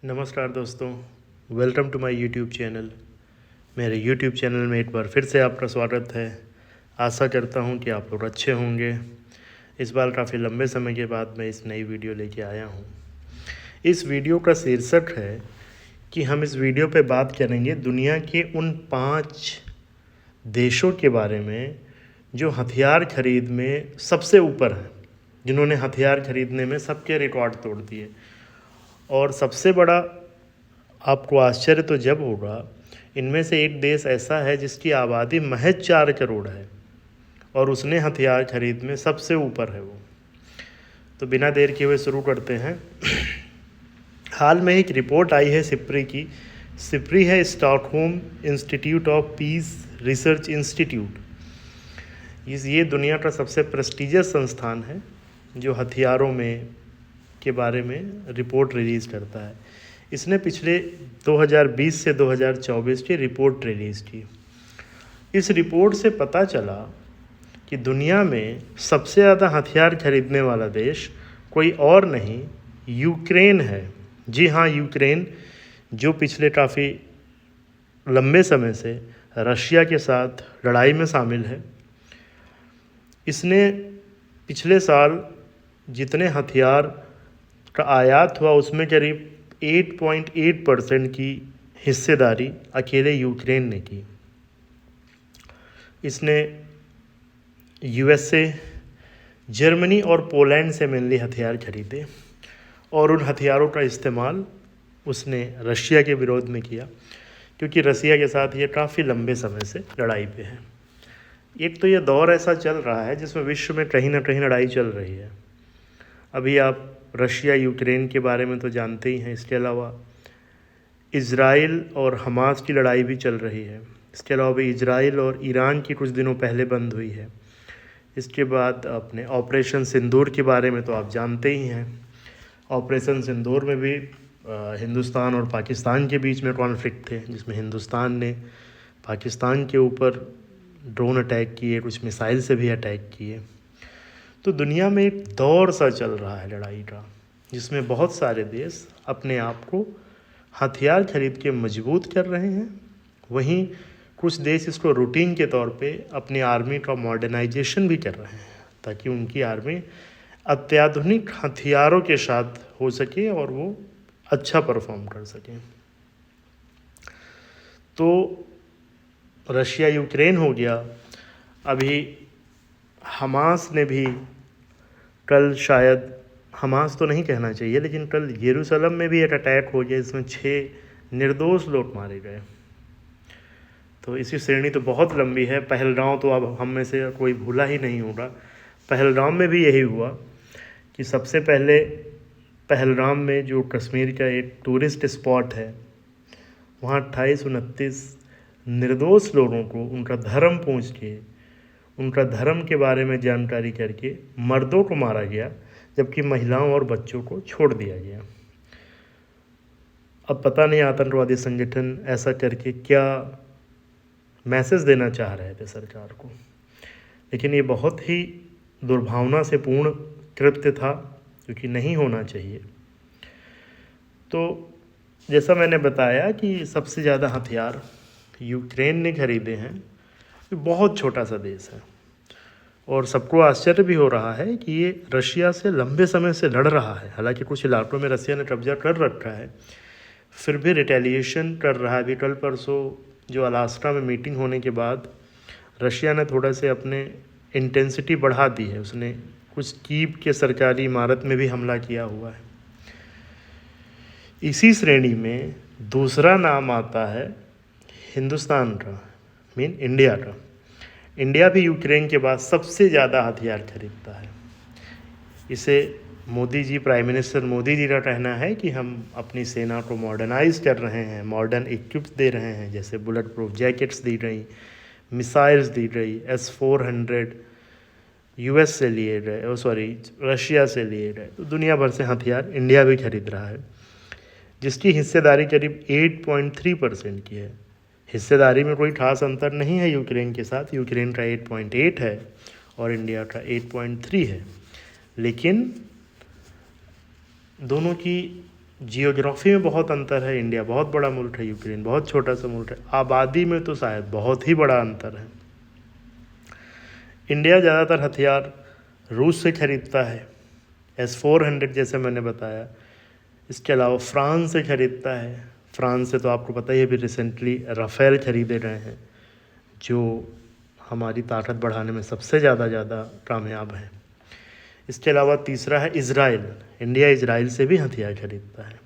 नमस्कार दोस्तों, welcome to my YouTube channel. मेरे यूट्यूब चैनल में एक बार फिर से आपका स्वागत है। आशा करता हूं कि आप लोग अच्छे होंगे। इस बार काफ़ी लंबे समय के बाद मैं इस नई वीडियो लेके आया हूं। इस वीडियो का शीर्षक है कि हम इस वीडियो पे बात करेंगे दुनिया के उन 5 देशों के बारे में जो हथियार खरीद में सबसे ऊपर हैं, जिन्होंने हथियार खरीदने में सबके रिकॉर्ड तोड़ दिए। और सबसे बड़ा आपको आश्चर्य तो जब होगा, इनमें से एक देश ऐसा है जिसकी आबादी महज 4 करोड़ है और उसने हथियार खरीद में सबसे ऊपर है वो। तो बिना देर किए हुए शुरू करते हैं। हाल में एक रिपोर्ट आई है सिप्री की। सिप्री है Stockholm institute of Peace Research institute. ये दुनिया का सबसे प्रेस्टिजियस संस्थान है जो हथियारों में के बारे में रिपोर्ट रिलीज़ करता है। इसने पिछले 2020 से 2024 की रिपोर्ट रिलीज़ की। इस रिपोर्ट से पता चला कि दुनिया में सबसे ज़्यादा हथियार खरीदने वाला देश कोई और नहीं, यूक्रेन है। जी हाँ, यूक्रेन, जो पिछले काफ़ी लंबे समय से रशिया के साथ लड़ाई में शामिल है। इसने पिछले साल जितने हथियार का आयात हुआ उसमें करीब 8.8% की हिस्सेदारी अकेले यूक्रेन ने की। इसने यूएसए, जर्मनी और पोलैंड से मेनली हथियार खरीदे और उन हथियारों का इस्तेमाल उसने रशिया के विरोध में किया, क्योंकि रशिया के साथ ये काफ़ी लंबे समय से लड़ाई पे है। एक तो ये दौर ऐसा चल रहा है जिसमें विश्व में कहीं ना कहीं लड़ाई चल रही है। अभी आप रशिया यूक्रेन के बारे में तो जानते ही हैं। इसके अलावा इज़राइल और हमास की लड़ाई भी चल रही है। इसके अलावा भी इज़राइल और ईरान की कुछ दिनों पहले बंद हुई है। इसके बाद अपने ऑपरेशन सिंदूर के बारे में तो आप जानते ही हैं। ऑपरेशन सिंदूर में भी हिंदुस्तान और पाकिस्तान के बीच में कॉन्फ्लिक्ट थे, जिसमें हिंदुस्तान ने पाकिस्तान के ऊपर ड्रोन अटैक किए, कुछ मिसाइल से भी अटैक किए। तो दुनिया में एक दौर सा चल रहा है लड़ाई का, जिसमें बहुत सारे देश अपने आप को हथियार खरीद के मजबूत कर रहे हैं। वहीं कुछ देश इसको रूटीन के तौर पे अपनी आर्मी का मॉडर्नाइजेशन भी कर रहे हैं, ताकि उनकी आर्मी अत्याधुनिक हथियारों के साथ हो सके और वो अच्छा परफॉर्म कर सकें। तो रशिया यूक्रेन हो गया। अभी हमास ने भी कल, शायद हमास तो नहीं कहना चाहिए, लेकिन कल यरूशलेम में भी एक अटैक हो गया, इसमें 6 निर्दोष लोग मारे गए। तो इसी श्रेणी तो बहुत लंबी है। पहलगांव तो अब हम में से कोई भूला ही नहीं होगा। पहलगाम में भी यही हुआ कि सबसे पहले पहलगाम में, जो कश्मीर का एक टूरिस्ट स्पॉट है, वहाँ 28-29 निर्दोष लोगों को उनका धर्म पूछ के, उनका धर्म के बारे में जानकारी करके मर्दों को मारा गया, जबकि महिलाओं और बच्चों को छोड़ दिया गया। अब पता नहीं आतंकवादी संगठन ऐसा करके क्या मैसेज देना चाह रहे थे सरकार को, लेकिन ये बहुत ही दुर्भावना से पूर्ण कृत्य था, क्योंकि नहीं होना चाहिए। तो जैसा मैंने बताया कि सबसे ज़्यादा हथियार यूक्रेन ने खरीदे हैं। ये बहुत छोटा सा देश है और सबको आश्चर्य भी हो रहा है कि ये रशिया से लंबे समय से लड़ रहा है। हालांकि कुछ इलाकों में रशिया ने कब्जा कर रखा है, फिर भी रिटेलिएशन कर रहा है। अभी कल परसों जो अलास्का में मीटिंग होने के बाद रशिया ने थोड़ा से अपने इंटेंसिटी बढ़ा दी है। उसने कुछ कीव के सरकारी इमारत में भी हमला किया हुआ है। इसी श्रेणी में दूसरा नाम आता है हिंदुस्तान का, मीन इंडिया का। इंडिया भी यूक्रेन के बाद सबसे ज़्यादा हथियार खरीदता है। इसे मोदी जी, प्राइम मिनिस्टर मोदी जी का कहना है कि हम अपनी सेना को मॉडर्नाइज कर रहे हैं, मॉडर्न इक्विप्स दे रहे हैं, जैसे बुलेट प्रूफ जैकेट्स दी गई, मिसाइल्स दी गई, S-400 यूएस से लिए गए, रशिया से लिए गए। तो दुनिया भर से हथियार इंडिया भी खरीद रहा है, जिसकी हिस्सेदारी करीब 8.3% की है। हिस्सेदारी में कोई खास अंतर नहीं है यूक्रेन के साथ। यूक्रेन का 8.8 है और इंडिया का 8.3 है, लेकिन दोनों की जियोग्राफी में बहुत अंतर है, इंडिया बहुत बड़ा मुल्क है, यूक्रेन बहुत छोटा सा मुल्क है, आबादी में तो शायद बहुत ही बड़ा अंतर है। इंडिया ज़्यादातर हथियार रूस से खरीदता है, S-400 जैसे मैंने बताया। इसके अलावा फ्रांस से खरीदता है। फ्रांस से तो आपको पता ही है, अभी रिसेंटली राफेल खरीदे गए हैं, जो हमारी ताकत बढ़ाने में सबसे ज़्यादा कामयाब है। इसके अलावा तीसरा है इज़राइल। इंडिया इज़राइल से भी हथियार खरीदता है।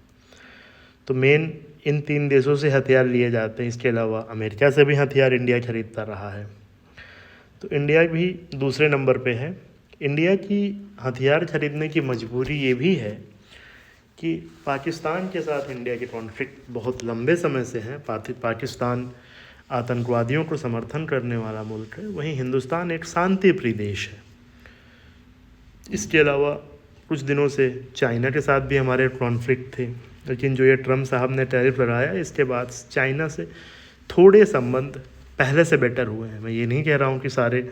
तो मेन इन 3 देशों से हथियार लिए जाते हैं। इसके अलावा अमेरिका से भी हथियार इंडिया खरीदता रहा है। तो इंडिया भी दूसरे नंबर पे है। इंडिया की हथियार खरीदने की मजबूरी ये भी है कि पाकिस्तान के साथ इंडिया के कॉन्फ्लिक्ट बहुत लंबे समय से हैं। पाकिस्तान आतंकवादियों को समर्थन करने वाला मुल्क है, वहीं हिंदुस्तान एक शांति प्रिय देश है। इसके अलावा कुछ दिनों से चाइना के साथ भी हमारे कॉन्फ्लिक्ट थे, लेकिन जो ये ट्रम्प साहब ने टैरिफ लगाया, इसके बाद चाइना से थोड़े संबंध पहले से बेटर हुए हैं। मैं ये नहीं कह रहा हूँ कि सारे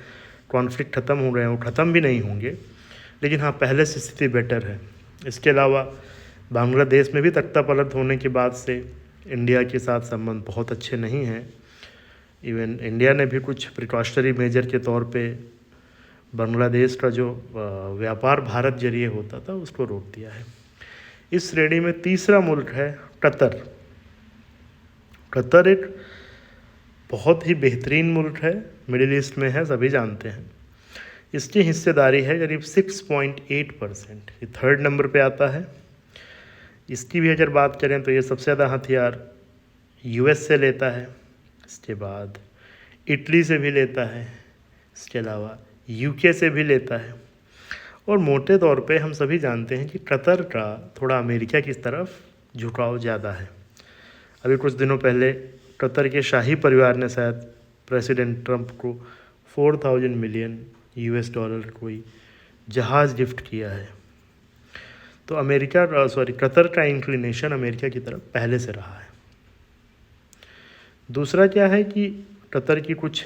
कॉन्फ्लिक्ट ख़त्म हो गए हैं, वो ख़त्म भी नहीं होंगे, लेकिन हाँ, पहले से स्थिति बेटर है। इसके अलावा बांग्लादेश में भी तख्ता पलट होने के बाद से इंडिया के साथ संबंध बहुत अच्छे नहीं हैं। इवन इंडिया ने भी कुछ प्रिकॉशनरी मेजर के तौर पे बांग्लादेश का जो व्यापार भारत जरिए होता था उसको रोक दिया है। इस श्रेणी में तीसरा मुल्क है कतर। कतर एक बहुत ही बेहतरीन मुल्क है, मिडिल ईस्ट में है, सभी जानते हैं। इसकी हिस्सेदारी है करीब 6.8%, ये 3rd नंबर पे आता है। इसकी भी अगर बात करें तो ये सबसे ज़्यादा हथियार US से लेता है, इसके बाद इटली से भी लेता है, इसके अलावा UK से भी लेता है, और मोटे तौर पे हम सभी जानते हैं कि कतर का थोड़ा अमेरिका की तरफ झुकाव ज़्यादा है। अभी कुछ दिनों पहले कतर के शाही परिवार ने शायद प्रेसिडेंट ट्रंप को $4,000 मिलियन कोई जहाज़ गिफ्ट किया है। तो कतर का इंक्लिनेशन अमेरिका की तरफ पहले से रहा है। दूसरा क्या है कि कतर की कुछ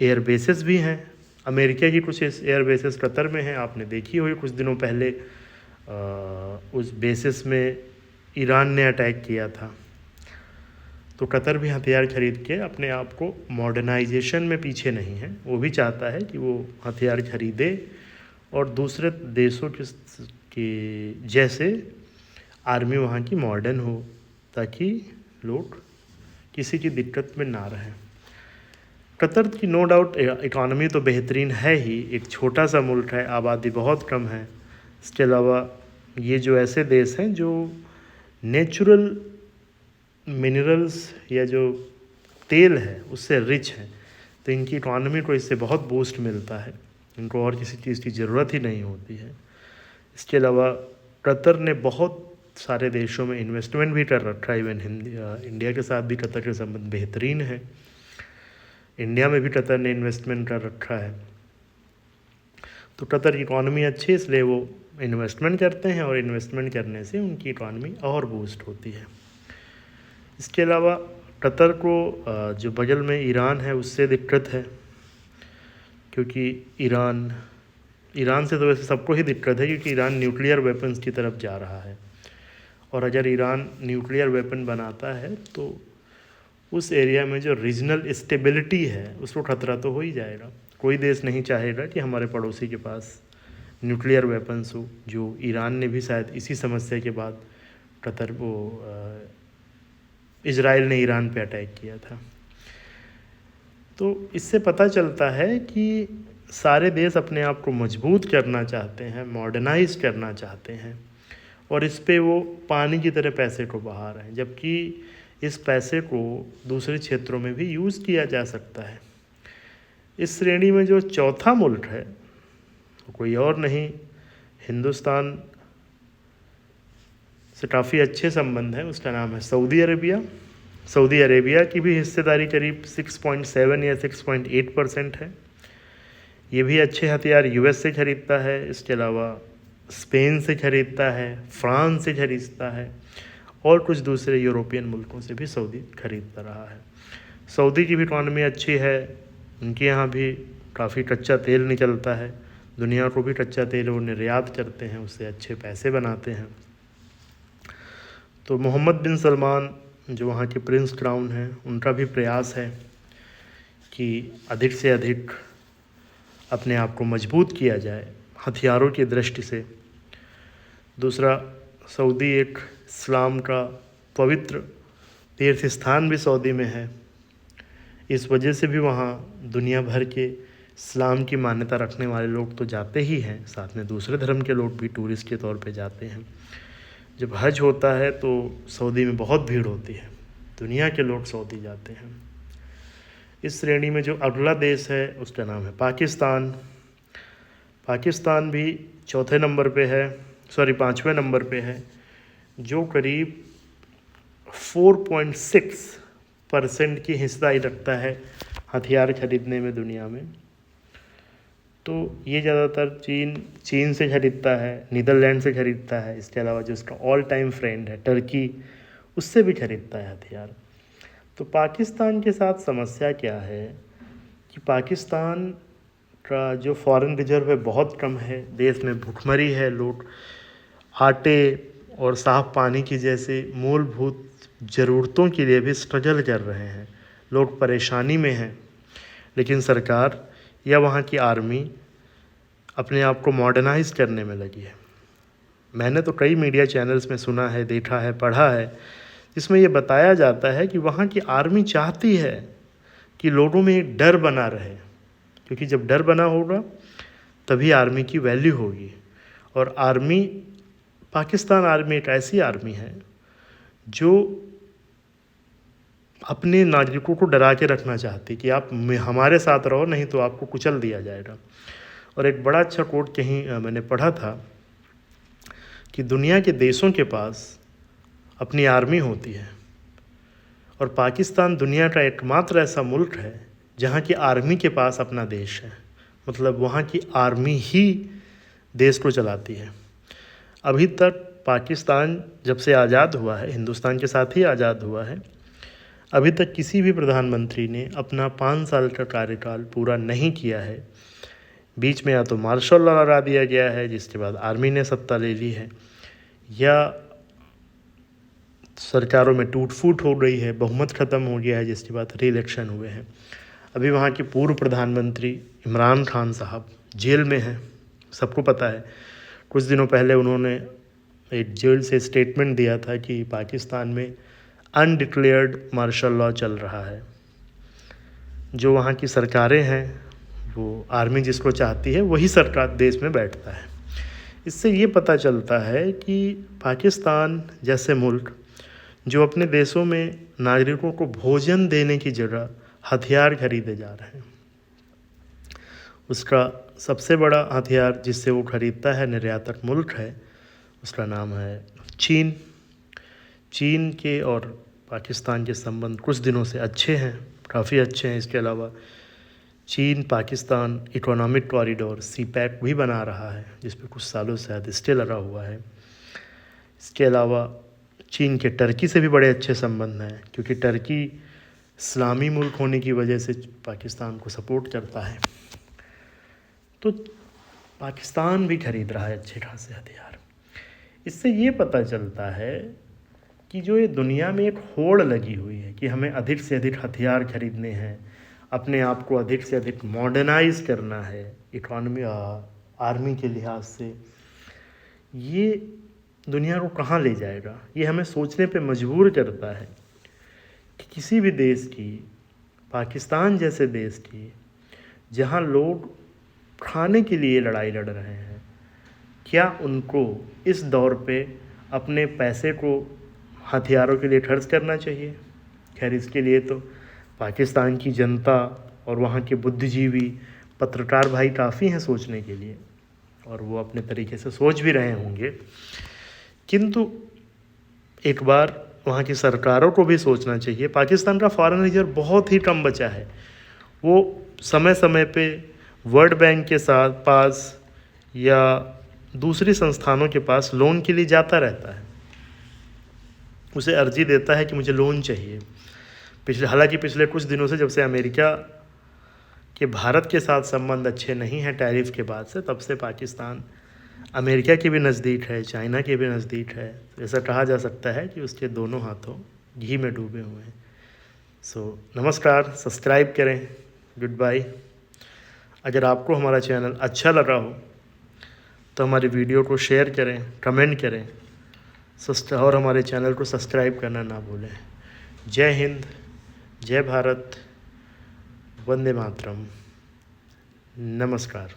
एयर बेसेस भी हैं। अमेरिका की कुछ एयर बेसेस कतर में हैं, आपने देखी हुई कुछ दिनों पहले उस बेसिस में ईरान ने अटैक किया था। तो कतर भी हथियार खरीद के अपने आप को मॉडर्नाइजेशन में पीछे नहीं है, वो भी चाहता है कि वो हथियार खरीदे और दूसरे देशों के जैसे आर्मी वहाँ की मॉडर्न हो, ताकि लोग किसी की दिक्कत में ना रहें। कतर की नो डाउट इकॉनमी तो बेहतरीन है ही, एक छोटा सा मुल्क है, आबादी बहुत कम है। इसके अलावा ये जो ऐसे देश हैं जो नेचुरल मिनरल्स या जो तेल है उससे रिच है, तो इनकी इकॉनमी को इससे बहुत बूस्ट मिलता है, इनको और किसी चीज़ की ज़रूरत ही नहीं होती है। इसके अलावा कतर ने बहुत सारे देशों में इन्वेस्टमेंट भी कर रखा है। इवन इंडिया के साथ भी कतर के संबंध बेहतरीन है। इंडिया में भी कतर ने इन्वेस्टमेंट कर रखा है। तो कतर की इकॉनमी अच्छी है, इसलिए वो इन्वेस्टमेंट करते हैं, और इन्वेस्टमेंट करने से उनकी इकॉनमी और बूस्ट होती है। इसके अलावा कतर को जो बगल में ईरान है उससे दिक्कत है, क्योंकि ईरान से तो वैसे सबको ही दिक्कत है, क्योंकि ईरान न्यूक्लियर वेपन्स की तरफ जा रहा है, और अगर ईरान न्यूक्लियर वेपन बनाता है तो उस एरिया में जो रीजनल स्टेबिलिटी है उसको खतरा तो हो ही जाएगा। कोई देश नहीं चाहेगा कि हमारे पड़ोसी के पास न्यूक्लियर वेपन्स हो, जो ईरान ने भी शायद इसी समस्या के बाद इज़राइल ने ईरान पे अटैक किया था। तो इससे पता चलता है कि सारे देश अपने आप को मजबूत करना चाहते हैं, मॉडर्नाइज करना चाहते हैं, और इस पे वो पानी की तरह पैसे को बहा रहे हैं, जबकि इस पैसे को दूसरे क्षेत्रों में भी यूज़ किया जा सकता है। इस श्रेणी में जो चौथा मुल्क है तो कोई और नहीं, हिंदुस्तान से काफ़ी अच्छे संबंध हैं, उसका नाम है सऊदी अरेबिया। सऊदी अरेबिया की भी हिस्सेदारी करीब 6.7 या 6.8% है। ये भी अच्छे हथियार US से खरीदता है, इसके अलावा स्पेन से खरीदता है, फ्रांस से खरीदता है, और कुछ दूसरे यूरोपियन मुल्कों से भी सऊदी खरीदता रहा है। सऊदी की भी इकॉनमी अच्छी है, उनके यहाँ भी काफ़ी कच्चा तेल निकलता है, दुनिया को भी कच्चा तेल वो निर्यात करते हैं, उससे अच्छे पैसे बनाते हैं। तो मोहम्मद बिन सलमान जो वहाँ के प्रिंस क्राउन हैं, उनका भी प्रयास है कि अधिक से अधिक अपने आप को मजबूत किया जाए हथियारों की दृष्टि से। दूसरा, सऊदी एक इस्लाम का पवित्र तीर्थ स्थान भी सऊदी में है। इस वजह से भी वहाँ दुनिया भर के इस्लाम की मान्यता रखने वाले लोग तो जाते ही हैं, साथ में दूसरे धर्म के लोग भी टूरिस्ट के तौर पे जाते हैं। जब हज होता है तो सऊदी में बहुत भीड़ होती है, दुनिया के लोग सऊदी जाते हैं। इस श्रेणी में जो अगला देश है उसका नाम है पाकिस्तान। पाकिस्तान भी चौथे नंबर पे है, 5वें नंबर पे है, जो करीब 4.6% की हिस्सेदारी रखता है हथियार खरीदने में दुनिया में। तो ये ज़्यादातर चीन से खरीदता है, नीदरलैंड से खरीदता है। इसके अलावा जो उसका ऑल टाइम फ्रेंड है टर्की, उससे भी खरीदता है हथियार। तो पाकिस्तान के साथ समस्या क्या है कि पाकिस्तान का जो फॉरेन रिजर्व है बहुत कम है, देश में भुखमरी है, लोग आटे और साफ़ पानी की जैसे मूलभूत ज़रूरतों के लिए भी स्ट्रगल कर रहे हैं, लोग परेशानी में हैं। लेकिन सरकार या वहाँ की आर्मी अपने आप को मॉडर्नाइज़ करने में लगी है। मैंने तो कई मीडिया चैनल्स में सुना है, देखा है, पढ़ा है, जिसमें ये बताया जाता है कि वहाँ की आर्मी चाहती है कि लोगों में एक डर बना रहे, क्योंकि जब डर बना होगा तभी आर्मी की वैल्यू होगी। और पाकिस्तान आर्मी एक ऐसी आर्मी है जो अपने नागरिकों को डरा के रखना चाहती कि आप हमारे साथ रहो, नहीं तो आपको कुचल दिया जाएगा। और एक बड़ा अच्छा कोट कहीं मैंने पढ़ा था कि दुनिया के देशों के पास अपनी आर्मी होती है और पाकिस्तान दुनिया का एकमात्र ऐसा मुल्क है जहाँ की आर्मी के पास अपना देश है। मतलब वहाँ की आर्मी ही देश को चलाती है। अभी तक पाकिस्तान जब से आज़ाद हुआ है, हिंदुस्तान के साथ ही आज़ाद हुआ है, अभी तक किसी भी प्रधानमंत्री ने अपना 5 साल का कार्यकाल पूरा नहीं किया है। बीच में या तो मार्शल लॉ लगा दिया गया है, जिसके बाद आर्मी ने सत्ता ले ली है, या सरकारों में टूट फूट हो गई है, बहुमत ख़त्म हो गया है, जिसके बाद री इलेक्शन हुए हैं। अभी वहाँ के पूर्व प्रधानमंत्री इमरान खान साहब जेल में हैं, सबको पता है। कुछ दिनों पहले उन्होंने एक जेल से स्टेटमेंट दिया था कि पाकिस्तान में अनडिक्लेयर्ड मार्शल लॉ चल रहा है। जो वहाँ की सरकारें हैं, वो आर्मी जिसको चाहती है वही सरकार देश में बैठता है। इससे ये पता चलता है कि पाकिस्तान जैसे मुल्क जो अपने देशों में नागरिकों को भोजन देने की जगह हथियार खरीदे जा रहे हैं, उसका सबसे बड़ा हथियार जिससे वो खरीदता है, निर्यातक मुल्क है, उसका नाम है चीन। चीन के और पाकिस्तान के संबंध कुछ दिनों से अच्छे हैं, काफ़ी अच्छे हैं। इसके अलावा चीन पाकिस्तान इकोनॉमिक कॉरिडोर CPEC भी बना रहा है, जिस पर कुछ सालों से शायद स्टे लगा हुआ है। इसके अलावा चीन के टर्की से भी बड़े अच्छे संबंध हैं, क्योंकि टर्की इस्लामी मुल्क होने की वजह से पाकिस्तान को सपोर्ट करता है। तो पाकिस्तान भी खरीद रहा है अच्छे खासे हथियार। इससे ये पता चलता है कि जो ये दुनिया में एक होड़ लगी हुई है कि हमें अधिक से अधिक हथियार खरीदने हैं, अपने आप को अधिक से अधिक मॉडर्नाइज़ करना है इकॉनमी आर्मी के लिहाज से, ये दुनिया को कहाँ ले जाएगा। ये हमें सोचने पे मजबूर करता है कि किसी भी देश की, पाकिस्तान जैसे देश की, जहाँ लोग खाने के लिए लड़ाई लड़ रहे हैं, क्या उनको इस दौर पे अपने पैसे को हथियारों के लिए खर्च करना चाहिए? खैर, इसके लिए तो पाकिस्तान की जनता और वहाँ के बुद्धिजीवी पत्रकार भाई काफ़ी हैं सोचने के लिए, और वो अपने तरीके से सोच भी रहे होंगे। किंतु एक बार वहाँ की सरकारों को भी सोचना चाहिए। पाकिस्तान का फॉरेन रिजर्व बहुत ही कम बचा है। वो समय समय पे वर्ल्ड बैंक के साथ पास या दूसरी संस्थानों के पास लोन के लिए जाता रहता है, उसे अर्जी देता है कि मुझे लोन चाहिए। हालांकि पिछले कुछ दिनों से, जब से अमेरिका के भारत के साथ संबंध अच्छे नहीं हैं टैरिफ के बाद से, तब से पाकिस्तान अमेरिका के भी नज़दीक है, चाइना के भी नज़दीक है। तो ऐसा कहा जा सकता है कि उसके दोनों हाथों घी में डूबे हुए हैं। सो नमस्कार, सब्सक्राइब करें, गुड बाय। अगर आपको हमारा चैनल अच्छा लगा हो तो हमारी वीडियो को शेयर करें, कमेंट करें और हमारे चैनल को सब्सक्राइब करना ना भूलें। जय हिंद, जय भारत, वंदे मातरम, नमस्कार।